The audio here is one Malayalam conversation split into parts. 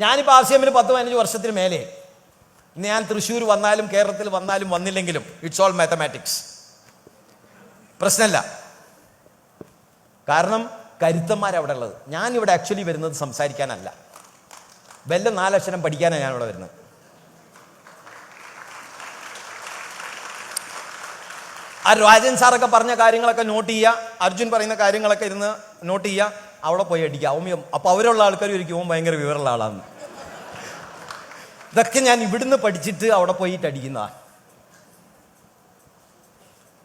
ഞാനിപ്പോൾ RCM 10-15 വർഷത്തിന് മേലെ. ഞാൻ തൃശ്ശൂർ വന്നാലും കേരളത്തിൽ വന്നാലും വന്നില്ലെങ്കിലും ഇറ്റ്സ് ഓൾ മാത്തമാറ്റിക്സ്. പ്രശ്നമല്ല. കാരണം കരുത്തന്മാരവിടെ ഉള്ളത്. ഞാനിവിടെ ആക്ച്വലി വരുന്നത് സംസാരിക്കാനല്ല, വല്ല 4 അക്ഷരം പഠിക്കാനാണ് ഞാനിവിടെ വരുന്നത്. ആ രാജൻ സാറൊക്കെ പറഞ്ഞ കാര്യങ്ങളൊക്കെ നോട്ട് ചെയ്യുക, അർജുൻ പറയുന്ന കാര്യങ്ങളൊക്കെ ഇരുന്ന് നോട്ട് ചെയ്യുക, അവിടെ പോയി അടിക്കുക. അപ്പോൾ അവരുള്ള ആൾക്കാർ ഒരിക്കും ഭയങ്കര വിവരമുള്ള ആളാണ്. ഇതൊക്കെ ഞാൻ ഇവിടുന്ന് പഠിച്ചിട്ട് അവിടെ പോയിട്ട് അടിക്കുന്നതാണ്.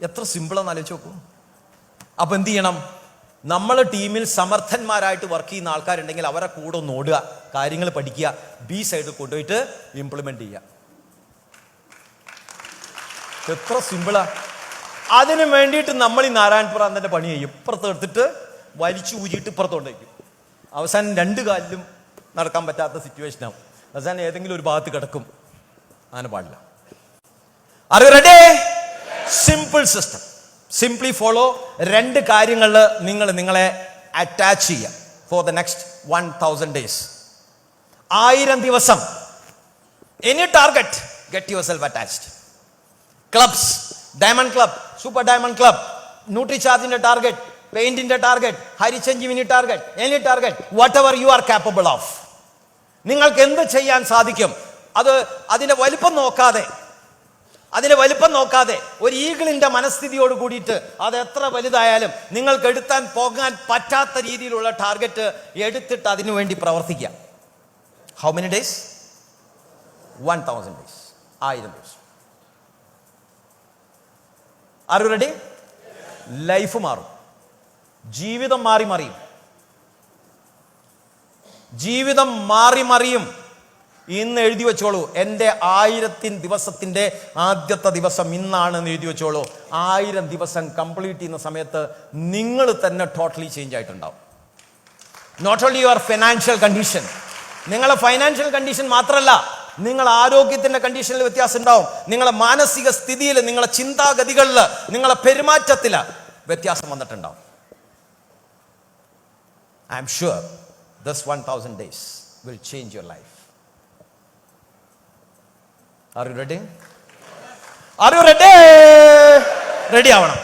എത്ര സിമ്പിളാന്ന് ആലോചിച്ച് നോക്കൂ. അപ്പം എന്ത് ചെയ്യണം? നമ്മൾ ടീമിൽ സമർത്ഥന്മാരായിട്ട് വർക്ക് ചെയ്യുന്ന ആൾക്കാരുണ്ടെങ്കിൽ അവരെ കൂടെ ഒന്ന് ഓടുക, കാര്യങ്ങൾ പഠിക്കുക, ബി സൈഡിൽ കൊണ്ടുപോയിട്ട് ഇംപ്ലിമെന്റ് ചെയ്യുക. എത്ര സിമ്പിളാ. അതിന് വേണ്ടിയിട്ട് നമ്മൾ ഈ നാരായണപുരാന്തന്റെ പണി ചെയ്യും. ഇപ്പുറത്ത് എടുത്തിട്ട് വലിച്ചു ഊരിയിട്ട് ഇപ്പുറത്തോണ്ടേക്കും. അവസാനം 2 കാലിലും നടക്കാൻ പറ്റാത്ത സിറ്റുവേഷൻ ആവും. അവസാനം ഏതെങ്കിലും ഒരു ഭാഗത്ത് കിടക്കും. അങ്ങനെ പാടില്ല. Are you ready? Simple system. Simply follow. 2 കാര്യങ്ങളിൽ നിങ്ങളെ അറ്റാച്ച് ചെയ്യുക ഫോർ ദ നെക്സ്റ്റ് 1000 days. 1000 ദിവസം. Any target, get yourself attached. Clubs, diamond club, super diamond club, ന്യൂട്രിചാർജിന്റെ ടാർഗറ്റ്, പെയിന്റിന്റെ target, Harisanjeevini target, any target, whatever you are capable of. നിങ്ങൾക്ക് എന്ത് ചെയ്യാൻ സാധിക്കും അതിന്റെ വലിപ്പം നോക്കാതെ ഒരു ഈഗിളിന്റെ മനസ്ഥിതിയോട് കൂടിയിട്ട് അത് എത്ര വലുതായാലും നിങ്ങൾക്ക് എടുത്താൻ പോകാൻ പറ്റാത്ത രീതിയിലുള്ള ടാർഗറ്റ് എടുത്തിട്ട് അതിനു വേണ്ടി പ്രവർത്തിക്കുക. How many days? 1000 days. 1000 ദിവസം. Are you ready? ലൈഫ് മാറും, ജീവിതം മറിയും. ജീവിതം മറിയും. ഇന്ന് എഴുതി വെച്ചോളൂ, എൻ്റെ 1000 ദിവസത്തിന്റെ ആദ്യത്തെ ദിവസം ഇന്നാണെന്ന് എഴുതി വെച്ചോളൂ. 1000 ദിവസം കംപ്ലീറ്റ് ചെയ്യുന്ന സമയത്ത് നിങ്ങൾ തന്നെ ടോട്ടലി ചേഞ്ച് ആയിട്ടുണ്ടാവും. Not only your financial condition, നിങ്ങളെ ഫൈനാൻഷ്യൽ കണ്ടീഷൻ മാത്രമല്ല, നിങ്ങളെ ആരോഗ്യത്തിന്റെ കണ്ടീഷനിൽ വ്യത്യാസം ഉണ്ടാവും. നിങ്ങളെ മാനസിക സ്ഥിതിയിൽ, നിങ്ങളെ ചിന്താഗതികളിൽ, നിങ്ങളെ പെരുമാറ്റത്തിൽ വ്യത്യാസം വന്നിട്ടുണ്ടാവും. I am sure this 1000 days will change your life. Are you ready? Are you ready? Ready ആവണം.